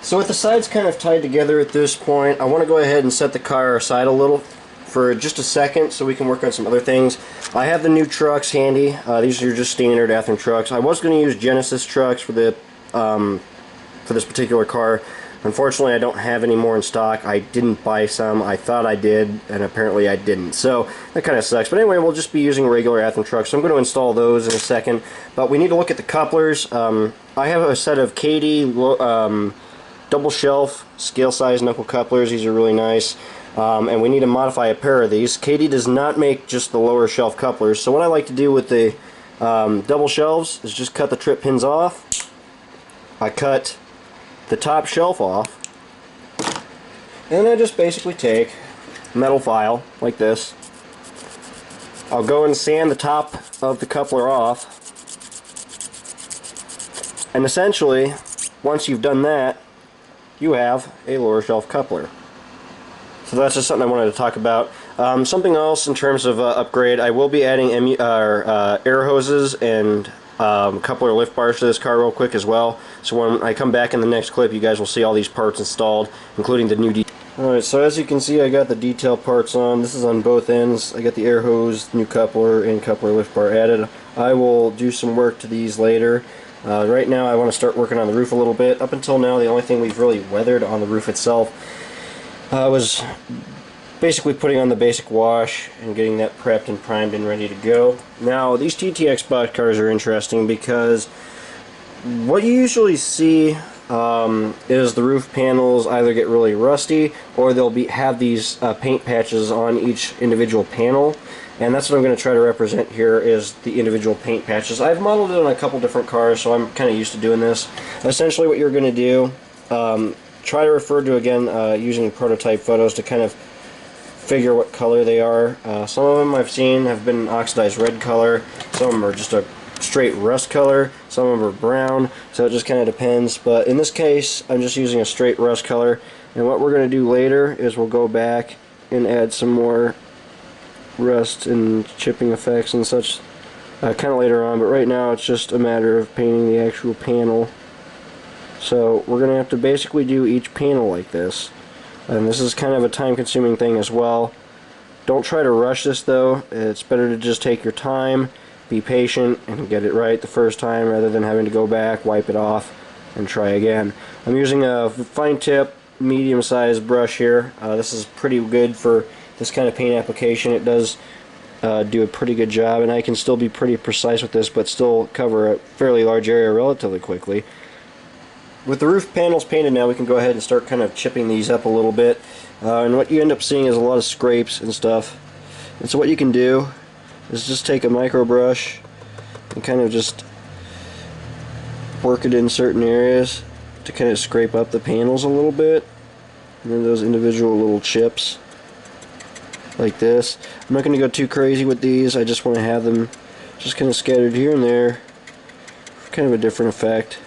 So with the sides kind of tied together at this point, I want to go ahead and set the car aside a little for just a second so we can work on some other things. I have the new trucks handy. These are just standard Athearn trucks. I was going to use Genesis trucks for the for this particular car. Unfortunately, I don't have any more in stock. I didn't buy some. I thought I did, and apparently I didn't. So that kind of sucks. But anyway, we'll just be using regular Athearn trucks. So I'm going to install those in a second. But we need to look at the couplers. I have a set of Katie double shelf scale size knuckle couplers. These are really nice. And we need to modify a pair of these. Katie does not make just the lower shelf couplers. So what I like to do with the double shelves is just cut the trip pins off. I cut the top shelf off, and I just basically take a metal file like this. I'll go and sand the top of the coupler off, and essentially once you've done that, you have a lower shelf coupler. So that's just something I wanted to talk about. Something else in terms of upgrade, I will be adding air hoses and coupler lift bars to this car real quick as well. So when I come back in the next clip, you guys will see all these parts installed, including the new detail. Alright, so as you can see, I got the detail parts on. This is on both ends. I got the air hose, new coupler, and coupler lift bar added. I will do some work to these later. Right now I want to start working on the roof a little bit. Up until now, the only thing we've really weathered on the roof itself was basically putting on the basic wash and getting that prepped and primed and ready to go. Now, these TTX Boxcars are interesting because what you usually see is the roof panels either get really rusty or they'll have these paint patches on each individual panel, and that's what I'm going to try to represent here is the individual paint patches. I've modeled it on a couple different cars, so I'm kind of used to doing this. Essentially what you're going to do, try to refer to, again, using prototype photos to kind of figure what color they are. Some of them I've seen have been oxidized red color, some of them are just a straight rust color, some of them are brown, so it just kind of depends. But in this case, I'm just using a straight rust color, and what we're going to do later is we'll go back and add some more rust and chipping effects and such kind of later on, but right now it's just a matter of painting the actual panel. So we're going to have to basically do each panel like this. And this is kind of a time-consuming thing as well. Don't try to rush this though. It's better to just take your time, be patient, and get it right the first time rather than having to go back, wipe it off, and try again. I'm using a fine tip, medium-sized brush here. This is pretty good for this kind of paint application. It does do a pretty good job, and I can still be pretty precise with this, but still cover a fairly large area relatively quickly. With the roof panels painted now, we can go ahead and start kind of chipping these up a little bit. And what you end up seeing is a lot of scrapes and stuff. And so what you can do is just take a micro brush and kind of just work it in certain areas to kind of scrape up the panels a little bit. And then those individual little chips like this. I'm not going to go too crazy with these. I just want to have them just kind of scattered here and there for kind of a different effect.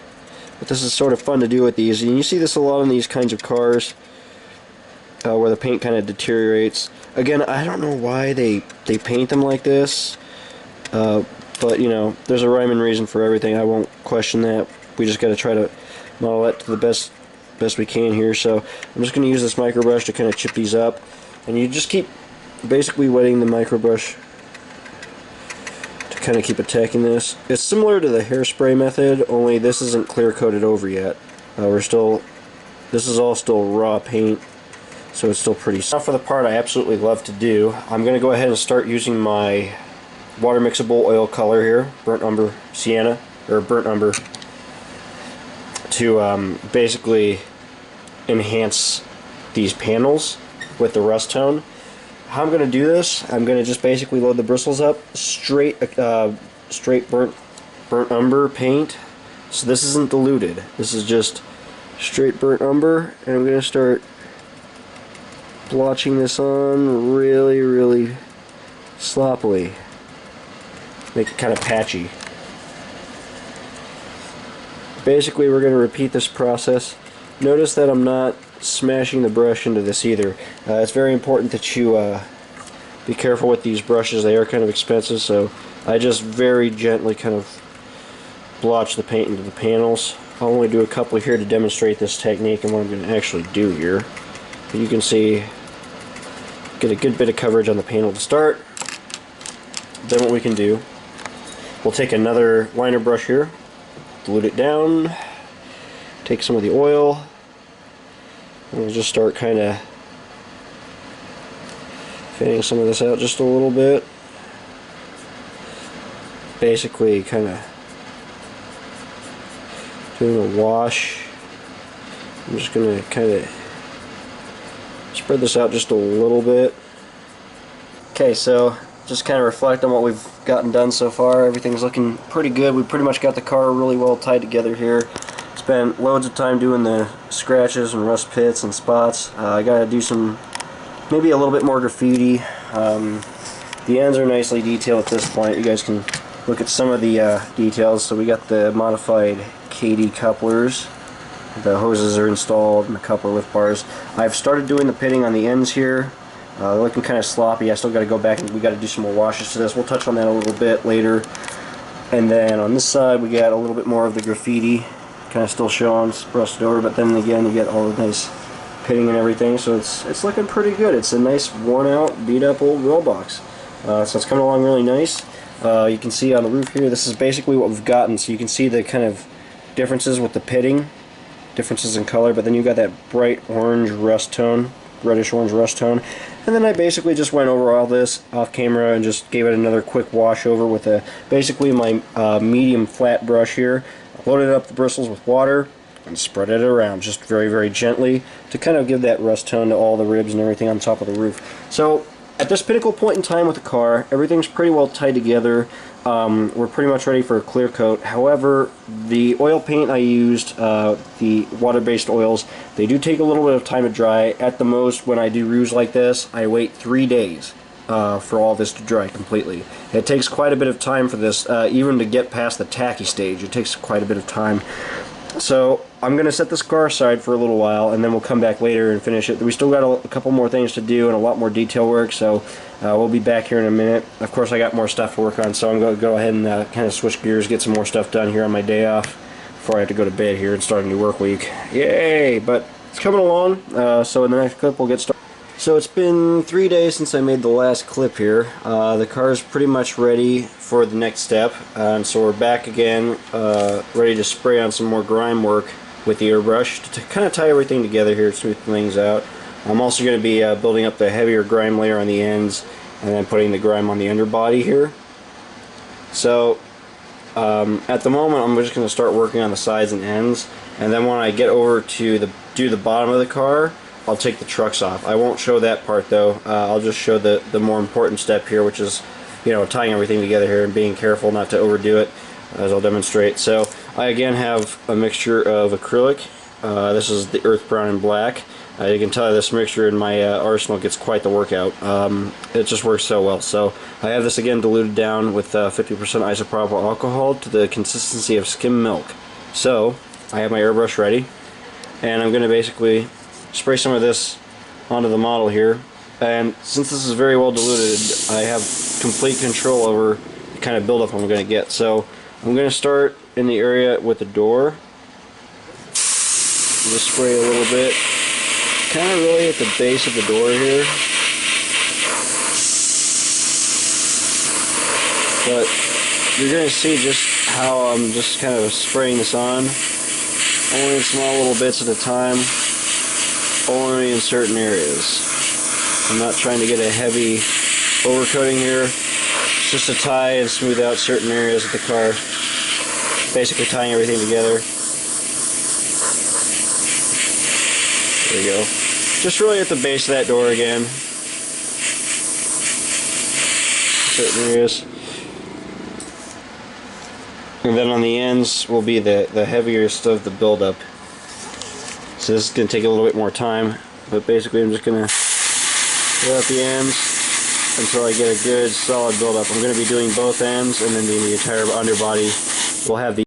But this is sort of fun to do with these, and you see this a lot on these kinds of cars where the paint kind of deteriorates. Again, I don't know why they paint them like this, but you know, there's a rhyme and reason for everything. I won't question that. We just got to try to model that to the best we can here. So I'm just going to use this micro brush to kind of chip these up, and you just keep basically wetting the micro brush kind of keep attacking this. It's similar to the hairspray method, only this isn't clear coated over yet. This is all still raw paint, so it's still pretty. Now for the part I absolutely love to do, I'm going to go ahead and start using my water mixable oil color here, burnt umber sienna, or burnt umber, to basically enhance these panels with the rust tone. How I'm going to do this, I'm going to just basically load the bristles up, straight burnt umber paint. So this isn't diluted. This is just straight burnt umber, and I'm going to start blotching this on really, really sloppily. Make it kind of patchy. Basically, we're going to repeat this process. Notice that I'm not smashing the brush into this either. It's very important that you be careful with these brushes. They are kind of expensive, so I just very gently kind of blotch the paint into the panels. I'll only do a couple here to demonstrate this technique and what I'm going to actually do here. But you can see, get a good bit of coverage on the panel to start. Then what we can do, we'll take another liner brush here, dilute it down, take some of the oil, and we'll just start kind of fanning some of this out just a little bit. Basically kind of doing a wash. I'm just going to kind of spread this out just a little bit. Okay, so just kind of reflect on what we've gotten done so far. Everything's looking pretty good. We pretty much got the car really well tied together here. Spent loads of time doing the scratches and rust pits and spots. I gotta do some, maybe a little bit more graffiti. The ends are nicely detailed at this point. You guys can look at some of the details. So we got the modified KD couplers. The hoses are installed and the coupler with bars. I've started doing the pitting on the ends here. They're looking kind of sloppy. I still got to go back and we got to do some more washes to this. We'll touch on that a little bit later. And then on this side we got a little bit more of the graffiti, kind of still showing, rusted over. But then again, you get all the nice pitting and everything. So it's looking pretty good. It's a nice, worn-out, beat-up old Railbox. So it's coming along really nice. You can see on the roof here, this is basically what we've gotten. So you can see the kind of differences with the pitting, differences in color. But then you got that bright orange rust tone, reddish orange rust tone. And then I basically just went over all this off camera and just gave it another quick wash over with basically my medium flat brush here. Loaded up the bristles with water and spread it around just very, very gently to kind of give that rust tone to all the ribs and everything on top of the roof. So at this pinnacle point in time with the car, everything's pretty well tied together. We're pretty much ready for a clear coat. However, the oil paint I used, the water-based oils, they do take a little bit of time to dry. At the most, when I do roofs like this, I wait 3 days for all this to dry completely. It takes quite a bit of time for this, even to get past the tacky stage. It takes quite a bit of time. So I'm going to set this car aside for a little while, and then we'll come back later and finish it. We still got a couple more things to do and a lot more detail work, so we'll be back here in a minute. Of course, I got more stuff to work on, so I'm going to go ahead and kind of switch gears, get some more stuff done here on my day off before I have to go to bed here and start a new work week. Yay! But it's coming along, so in the next clip we'll get started. So it's been 3 days since I made the last clip here. The car is pretty much ready for the next step, and so we're back again, ready to spray on some more grime work with the airbrush to kind of tie everything together here, smooth things out. I'm also going to be building up the heavier grime layer on the ends and then putting the grime on the underbody here. So at the moment I'm just going to start working on the sides and ends, and then when I get over to do the bottom of the car, I'll take the trucks off. I won't show that part though. I'll just show the more important step here, which is, you know, tying everything together here and being careful not to overdo it, as I'll demonstrate. So I again have a mixture of acrylic. This is the earth brown and black. You can tell this mixture in my arsenal gets quite the workout. It just works so well. So I have this again diluted down with 50% isopropyl alcohol to the consistency of skim milk. So I have my airbrush ready, and I'm going to basically spray some of this onto the model here. And since this is very well diluted, I have complete control over the kind of buildup I'm going to get. So I'm going to start in the area with the door. Just spray a little bit, kind of really at the base of the door here. But you're going to see just how I'm just kind of spraying this on, only in small little bits at a time, only in certain areas. I'm not trying to get a heavy overcoating here. It's just to tie and smooth out certain areas of the car. Basically tying everything together. There you go. Just really at the base of that door again. Certain areas. And then on the ends will be the heaviest of the buildup. So this is going to take a little bit more time, but basically I'm just going to fill out the ends until I get a good solid buildup. I'm going to be doing both ends, and then the entire underbody will have the